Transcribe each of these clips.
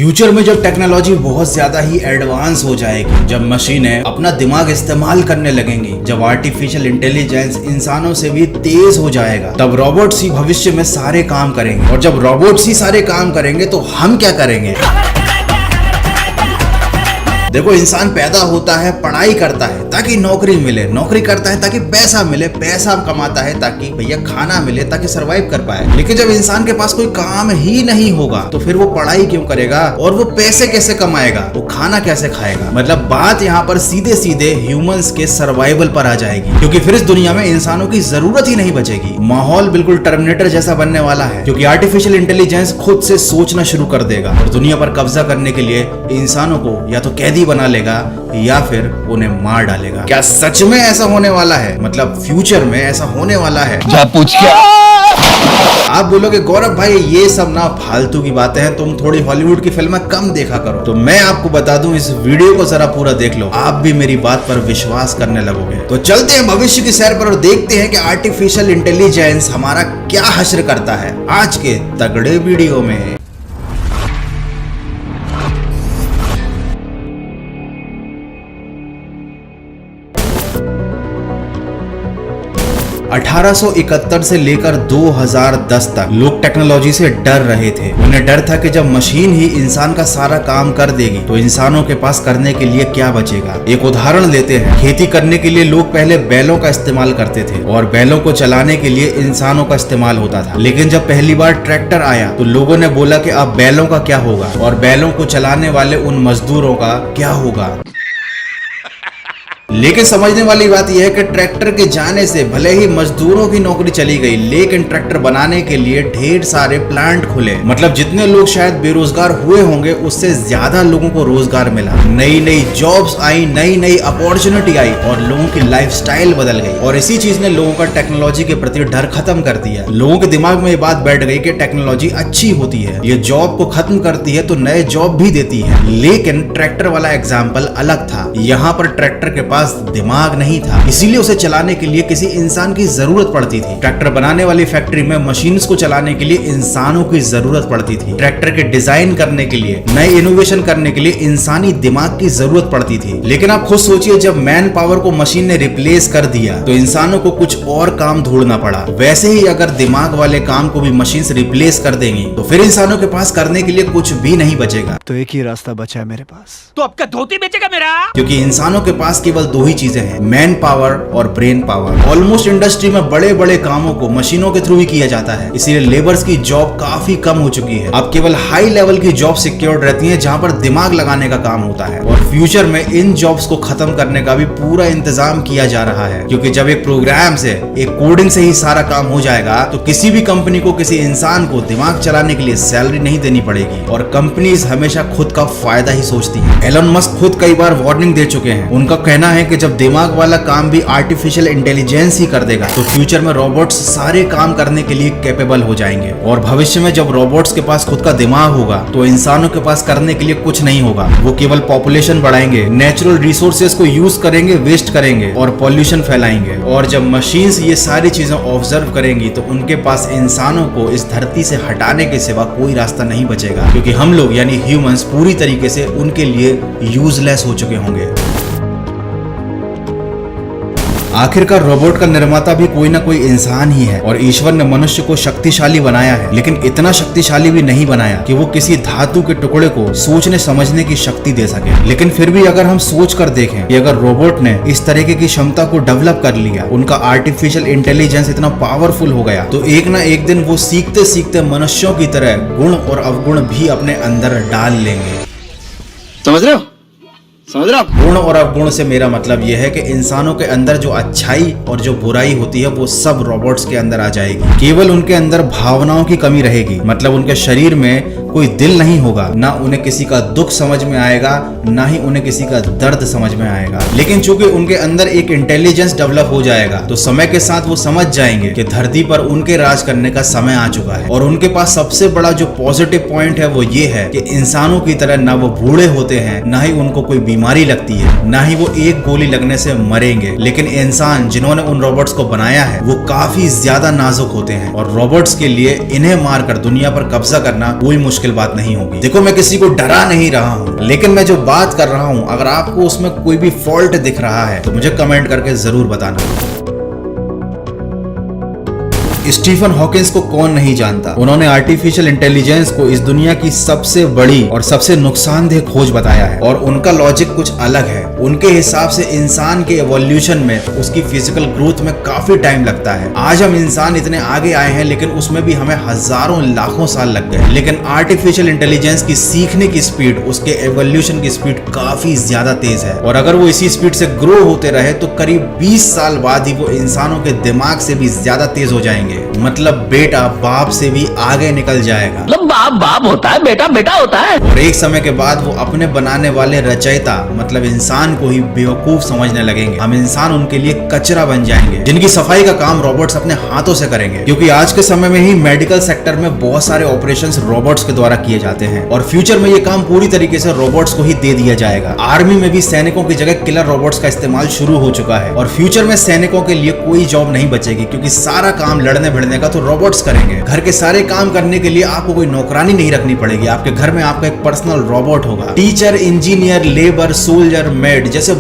Future में जब technology बहुत ज्यादा ही एडवांस हो जाएगी, जब मशीनें अपना दिमाग इस्तेमाल करने लगेंगी, जब आर्टिफिशियल इंटेलिजेंस इंसानों से भी तेज हो जाएगा, तब रोबोट्स ही भविष्य में सारे काम करेंगे। और जब रोबोट्स ही सारे काम करेंगे तो हम क्या करेंगे? देखो, इंसान पैदा होता है, पढ़ाई करता है ताकि नौकरी मिले, नौकरी करता है ताकि पैसा मिले, पैसा कमाता है ताकि भैया खाना मिले, ताकि सरवाइव कर पाए। लेकिन जब इंसान के पास कोई काम ही नहीं होगा तो फिर वो पढ़ाई क्यों करेगा और वो पैसे कैसे कमाएगा, वो खाना कैसे खाएगा? मतलब बात यहाँ पर सीधे सीधे ह्यूमंस के सर्वाइवल पर आ जाएगी, क्योंकि फिर इस दुनिया में इंसानों की जरूरत ही नहीं बचेगी। माहौल बिल्कुल टर्मिनेटर जैसा बनने वाला है, क्योंकि आर्टिफिशियल इंटेलिजेंस खुद से सोचना शुरू कर देगा और दुनिया पर कब्जा करने के लिए इंसानों को या तो कैदी बना लेगा या फिर उन्हें मार डालेगा। क्या सच में ऐसा होने वाला है? मतलब फ्यूचर में ऐसा होने वाला है? जा पूछ क्या? आप बोलोगे गौरव भाई ये सब ना फालतू की बातें हैं, तुम थोड़ी हॉलीवुड की फिल्में कम देखा करो। तो मैं आपको बता दूं, इस वीडियो को जरा पूरा देख लो, आप भी मेरी बात पर विश्वास करने लगोगे। तो चलते हैं भविष्य की सैर पर और देखते हैं कि आर्टिफिशियल इंटेलिजेंस हमारा क्या हश्र करता है आज के तगड़े वीडियो में। 1871 से लेकर 2010 तक लोग टेक्नोलॉजी से डर रहे थे। उन्हें डर था कि जब मशीन ही इंसान का सारा काम कर देगी तो इंसानों के पास करने के लिए क्या बचेगा। एक उदाहरण लेते हैं। खेती करने के लिए लोग पहले बैलों का इस्तेमाल करते थे और बैलों को चलाने के लिए इंसानों का इस्तेमाल होता था। लेकिन जब पहली बार ट्रैक्टर आया तो लोगों ने बोला कि अब बैलों का क्या होगा और बैलों को चलाने वाले उन मजदूरों का क्या होगा। लेकिन समझने वाली बात यह है कि ट्रैक्टर के जाने से भले ही मजदूरों की नौकरी चली गई, लेकिन ट्रैक्टर बनाने के लिए ढेर सारे प्लांट खुले। मतलब जितने लोग शायद बेरोजगार हुए होंगे उससे ज्यादा लोगों को रोजगार मिला। नई नई जॉब्स आई, नई नई अपॉर्चुनिटी आई और लोगों की लाइफस्टाइल बदल गई। और इसी चीज ने लोगों का टेक्नोलॉजी के प्रति डर खत्म कर दिया। लोगों के दिमाग में ये बात बैठ गई कि टेक्नोलॉजी अच्छी होती है, ये जॉब को खत्म करती है तो नए जॉब भी देती है। लेकिन ट्रैक्टर वाला एग्जाम्पल अलग था। यहाँ पर ट्रैक्टर के पास दिमाग नहीं था, इसीलिए उसे चलाने के लिए किसी इंसान की जरूरत पड़ती थी। ट्रैक्टर बनाने वाली फैक्ट्री में मशीन्स को चलाने के लिए इंसानों की जरूरत पड़ती थी। ट्रैक्टर के डिजाइन करने के लिए, नए इनोवेशन करने के लिए इंसानी दिमाग की जरूरत पड़ती थी। लेकिन आप खुद सोचिए, जब मैन पावर को मशीन ने रिप्लेस कर दिया तो इंसानों को कुछ और काम ढूंढना पड़ा। वैसे ही अगर दिमाग वाले काम को भी मशीन से रिप्लेस कर देंगी तो फिर इंसानों के पास करने के लिए कुछ भी नहीं बचेगा। तो एक ही रास्ता बचा है मेरे पास। तो आपका धोती बेचेगा मेरा? क्योंकि इंसानों के पास केवल दो ही चीजें हैं, मैन पावर और ब्रेन पावर। ऑलमोस्ट इंडस्ट्री में बड़े बड़े कामों को मशीनों के थ्रू ही किया जाता है, इसीलिए लेबर्स की जॉब काफी कम हो चुकी है। अब केवल हाई लेवल की जॉब सिक्योर रहती हैं जहां पर दिमाग लगाने का काम होता है। और फ्यूचर में इन जॉब्स को खत्म करने का भी पूरा इंतजाम किया जा रहा है, क्योंकि जब एक प्रोग्राम से, एक कोडिंग से ही सारा काम हो जाएगा तो किसी भी कंपनी को किसी इंसान को दिमाग चलाने के लिए सैलरी नहीं देनी पड़ेगी। और कंपनीज हमेशा खुद का फायदा ही सोचती है। एलन मस्क खुद कई बार वार्निंग दे चुके हैं। उनका कहना है कि जब दिमाग वाला काम भी आर्टिफिशियल इंटेलिजेंस ही कर देगा तो फ्यूचर में रोबोट्स सारे काम करने के लिए कैपेबल हो जाएंगे। और भविष्य में जब रोबोट्स के पास खुद का दिमाग होगा तो इंसानों के पास करने के लिए कुछ नहीं होगा। वो केवल पॉपुलेशन बढ़ाएंगे, नेचुरल रिसोर्सेज को यूज करेंगे, वेस्ट करेंगे और पॉल्यूशन फैलाएंगे। और जब मशीन्स ये सारी चीजें ऑब्जर्व करेंगी तो उनके पास इंसानों को इस धरती से हटाने के सिवा कोई रास्ता नहीं बचेगा, क्योंकि हम लोग यानी ह्यूमंस पूरी तरीके से उनके लिए यूजलेस हो चुके होंगे। आखिरकार रोबोट का निर्माता भी कोई ना कोई इंसान ही है और ईश्वर ने मनुष्य को शक्तिशाली बनाया है, लेकिन इतना शक्तिशाली भी नहीं बनाया कि वो किसी धातु के टुकड़े को सोचने समझने की शक्ति दे सके। लेकिन फिर भी अगर हम सोच कर देखें कि अगर रोबोट ने इस तरीके की क्षमता को डेवलप कर लिया, उनका आर्टिफिशियल इंटेलिजेंस इतना पावरफुल हो गया, तो एक ना एक दिन वो सीखते सीखते मनुष्यों की तरह गुण और अवगुण भी अपने अंदर डाल लेंगे। समझ रहे हो? गुण और अवगुण से मेरा मतलब यह है कि इंसानों के अंदर जो अच्छाई और जो बुराई होती है वो सब रोबोट्स के अंदर आ जाएगी। केवल उनके अंदर भावनाओं की कमी रहेगी। मतलब उनके शरीर में कोई दिल नहीं होगा, ना उन्हें किसी का दुख समझ में आएगा, ना ही उन्हें किसी का दर्द समझ में आएगा। लेकिन चूंकि उनके अंदर एक इंटेलिजेंस डेवलप हो जाएगा तो समय के साथ वो समझ जाएंगे कि धरती पर उनके राज करने का समय आ चुका है। और उनके पास सबसे बड़ा जो पॉजिटिव पॉइंट है वो ये है कि इंसानों की तरह ना वो बूढ़े होते हैं, ना ही उनको कोई बीमारी बीमारी लगती है, ना ही वो एक गोली लगने से मरेंगे। लेकिन इंसान जिन्होंने उन रोबोट्स को बनाया है वो काफी ज्यादा नाजुक होते हैं और रोबोट्स के लिए इन्हें मारकर दुनिया पर कब्जा करना कोई मुश्किल बात नहीं होगी। देखो, मैं किसी को डरा नहीं रहा हूँ, लेकिन मैं जो बात कर रहा हूँ अगर आपको उसमें कोई भी फॉल्ट दिख रहा है तो मुझे कमेंट करके जरूर बताना। स्टीफन हॉकिंस को कौन नहीं जानता। उन्होंने आर्टिफिशियल इंटेलिजेंस को इस दुनिया की सबसे बड़ी और सबसे नुकसानदेह खोज बताया है और उनका लॉजिक कुछ अलग है। उनके हिसाब से इंसान के एवोल्यूशन में उसकी फिजिकल ग्रोथ में काफी टाइम लगता है। आज हम इंसान इतने आगे आए हैं लेकिन उसमें भी हमें हजारों लाखों साल लग गए। लेकिन आर्टिफिशियल इंटेलिजेंस की सीखने की स्पीड, उसके एवोल्यूशन की स्पीड काफी ज्यादा तेज है और अगर वो इसी स्पीड से ग्रो होते रहे तो करीब 20 साल बाद ही वो इंसानों के दिमाग से भी ज्यादा तेज हो जाएंगे। मतलब बेटा बाप से भी आगे निकल जाएगा। मतलब बाप बाप होता है, बेटा बेटा होता है। और एक समय के बाद वो अपने बनाने वाले रचयिता मतलब इंसान को ही बेवकूफ समझने लगेंगे। हम इंसान उनके लिए कचरा बन जाएंगे जिनकी सफाई का काम रोबोट्स अपने हाथों से करेंगे। क्योंकि आज के समय में ही मेडिकल सेक्टर में बहुत सारे ऑपरेशंस रोबोट्स के द्वारा किए जाते हैं और फ्यूचर में ये काम पूरी तरीके से रोबोट्स को ही दे दिया जाएगा। आर्मी में भी सैनिकों की जगह किलर रोबोट्स का इस्तेमाल शुरू हो चुका है और फ्यूचर में सैनिकों के लिए कोई जॉब नहीं बचेगी क्योंकि सारा काम लड़ने भिड़ने का तो रोबोट्स करेंगे। घर के सारे काम करने के लिए आपको कोई नौकरानी नहीं रखनी पड़ेगी। आपके घर में आपका एक पर्सनल रोबोट होगा। Teacher, engineer, labour, soldier, made जैसे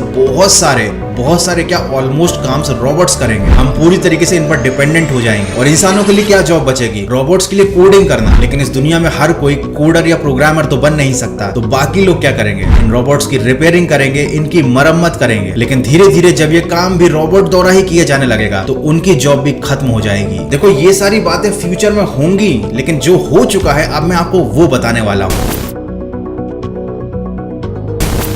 बहुत सारे क्या ऑलमोस्ट काम से रोबोट्स करेंगे। हम पूरी तरीके से इन पर डिपेंडेंट हो जाएंगे और इंसानों के लिए क्या जॉब बचेगी? रोबोट्स के लिए कोडिंग करना। लेकिन इस दुनिया में हर कोई कोडर या प्रोग्रामर तो बन नहीं सकता, तो बाकी लोग क्या करेंगे? इन रोबोट्स की रिपेयरिंग करेंगे, इनकी मरम्मत करेंगे। लेकिन धीरे धीरे जब ये काम भी रोबोट द्वारा ही किया जाने लगेगा तो उनकी जॉब भी खत्म हो जाएगी। देखो, ये सारी बातें फ्यूचर में होंगी, लेकिन जो हो चुका है अब मैं आपको वो बताने वाला हूं।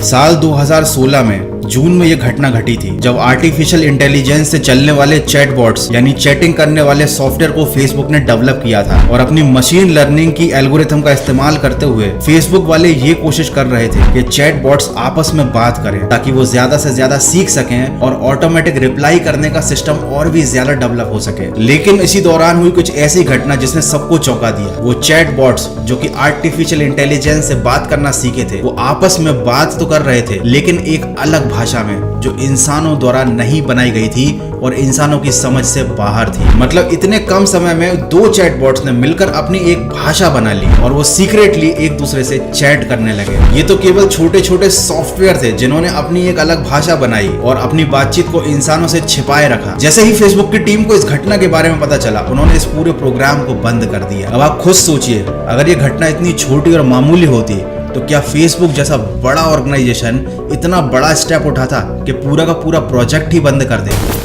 साल 2016 में जून में यह घटना घटी थी जब आर्टिफिशियल इंटेलिजेंस से चलने वाले चैटबॉट्स यानी चैटिंग करने वाले सॉफ्टवेयर को फेसबुक ने डेवलप किया था और अपनी मशीन लर्निंग की एल्गोरिथम का इस्तेमाल करते हुए फेसबुक वाले ये कोशिश कर रहे थे कि चैटबॉट्स आपस में बात करें ताकि वो ज्यादा से ज्यादा सीख सकें और ऑटोमेटिक रिप्लाई करने का सिस्टम और भी ज्यादा डेवलप हो सके। लेकिन इसी दौरान हुई कुछ ऐसी घटना जिसने सबको चौंका दिया। वो चैटबॉट्स जो कि आर्टिफिशियल इंटेलिजेंस से बात करना सीखे थे वो आपस में बात तो कर रहे थे लेकिन एक अलग भाषा में जो इंसानों द्वारा नहीं बनाई गई थी और इंसानों की समझ से बाहर थी। मतलब इतने कम समय में दो चैटबॉट्स ने मिलकर अपनी एक भाषा बना ली और वो सीक्रेटली एक दूसरे से चैट करने लगे। ये तो केवल छोटे छोटे सॉफ्टवेयर थे जिन्होंने अपनी एक अलग भाषा बनाई और अपनी बातचीत को इंसानों से छिपाए रखा। जैसे ही फेसबुक की टीम को इस घटना के बारे में पता चला उन्होंने इस पूरे प्रोग्राम को बंद कर दिया। अब आप खुद सोचिए, अगर ये घटना इतनी छोटी और मामूली होती तो क्या फेसबुक जैसा बड़ा ऑर्गेनाइजेशन इतना बड़ा स्टेप उठाता कि पूरा का पूरा प्रोजेक्ट ही बंद कर दे?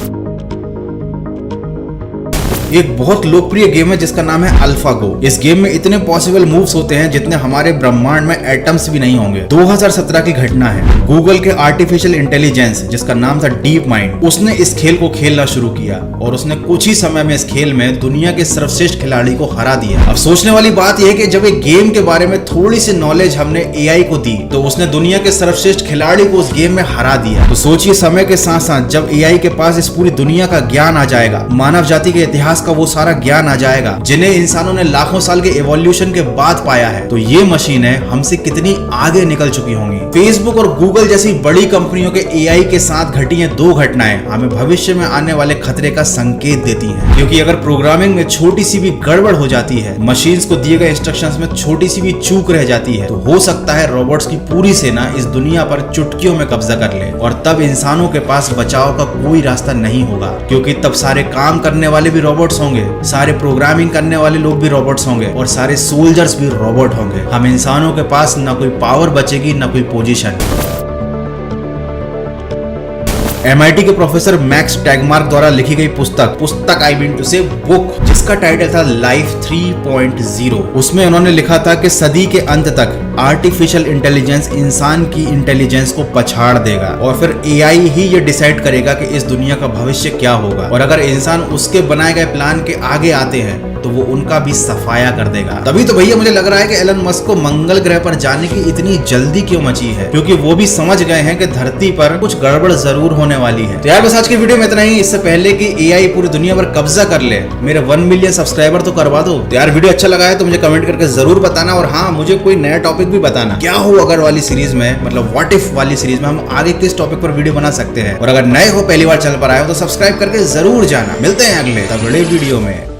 एक बहुत लोकप्रिय गेम है जिसका नाम है अल्फागो। इस गेम में इतने पॉसिबल मूव्स होते हैं जितने हमारे ब्रह्मांड में एटम्स भी नहीं होंगे। 2017 की घटना है। गूगल के आर्टिफिशियल इंटेलिजेंस जिसका नाम था डीप माइंड, उसने इस खेल को खेलना शुरू किया और उसने कुछ ही समय में इस खेल में दुनिया के सर्वश्रेष्ठ खिलाड़ी को हरा दिया। अब सोचने वाली बात यह है कि जब एक गेम के बारे में थोड़ी सी नॉलेज हमने एआई को दी तो उसने दुनिया के सर्वश्रेष्ठ खिलाड़ी को उस गेम में हरा दिया। तो सोचिए, समय के साथ साथ जब एआई के पास इस पूरी दुनिया का ज्ञान आ जाएगा, मानव जाति के इतिहास का वो सारा ज्ञान आ जाएगा जिन्हें इंसानों ने लाखों साल के एवोल्यूशन के बाद पाया है, तो ये मशीनें हमसे कितनी आगे निकल चुकी होंगी। फेसबुक और गूगल जैसी बड़ी कंपनियों के एआई के साथ घटी ये दो घटनाएं हमें भविष्य में आने वाले खतरे का संकेत देती हैं। क्योंकि अगर प्रोग्रामिंग में छोटी सी भी गड़बड़ हो जाती है, मशीन्स को दिए गए इंस्ट्रक्शंस में छोटी सी भी चूक रह जाती है, तो हो सकता है रोबोट्स की पूरी सेना इस दुनिया पर चुटकियों में कब्जा कर ले और तब इंसानों के पास बचाव का कोई रास्ता नहीं होगा। क्योंकि तब सारे काम करने वाले भी रोबोट्स होंगे, सारे प्रोग्रामिंग करने वाले लोग भी रोबोट्स होंगे और सारे सोल्जर्स भी रोबोट होंगे। हम इंसानों के पास ना कोई पावर बचेगी ना कोई पोजीशन। MIT के प्रोफेसर मैक्स टैगमार्क द्वारा लिखी गई पुस्तक आई मीन टू से बुक, जिसका टाइटल था लाइफ 3.0, उसमें उन्होंने लिखा था कि सदी के अंत तक आर्टिफिशियल इंटेलिजेंस इंसान की इंटेलिजेंस को पछाड़ देगा और फिर AI ही ये डिसाइड करेगा कि इस दुनिया का भविष्य क्या होगा। और अगर इंसान उसके बनाए गए प्लान के आगे आते हैं तो वो उनका भी सफाया कर देगा। तभी तो भैया मुझे लग रहा है कि एलन मस्क को मंगल ग्रह पर जाने की इतनी जल्दी क्यों मची है, क्योंकि वो भी समझ गए हैं कि धरती पर कुछ गड़बड़ जरूर होने वाली है। तो यार बस आज की वीडियो में इतना ही। इससे पहले कि एआई पूरी दुनिया पर कब्जा कर ले, मेरे 1 मिलियन सब्सक्राइबर तो करवा दो। तो यार वीडियो अच्छा लगा है तो मुझे कमेंट करके जरूर बताना, और हाँ मुझे कोई नया टॉपिक भी बताना, क्या हो अगर वाली सीरीज में, मतलब व्हाट इफ वाली सीरीज में हम आगे किस टॉपिक पर वीडियो बना सकते हैं। और अगर नए हो, पहली बार चैनल पर आए हो तो सब्सक्राइब करके जरूर जाना। मिलते हैं अगले तगड़े वीडियो में।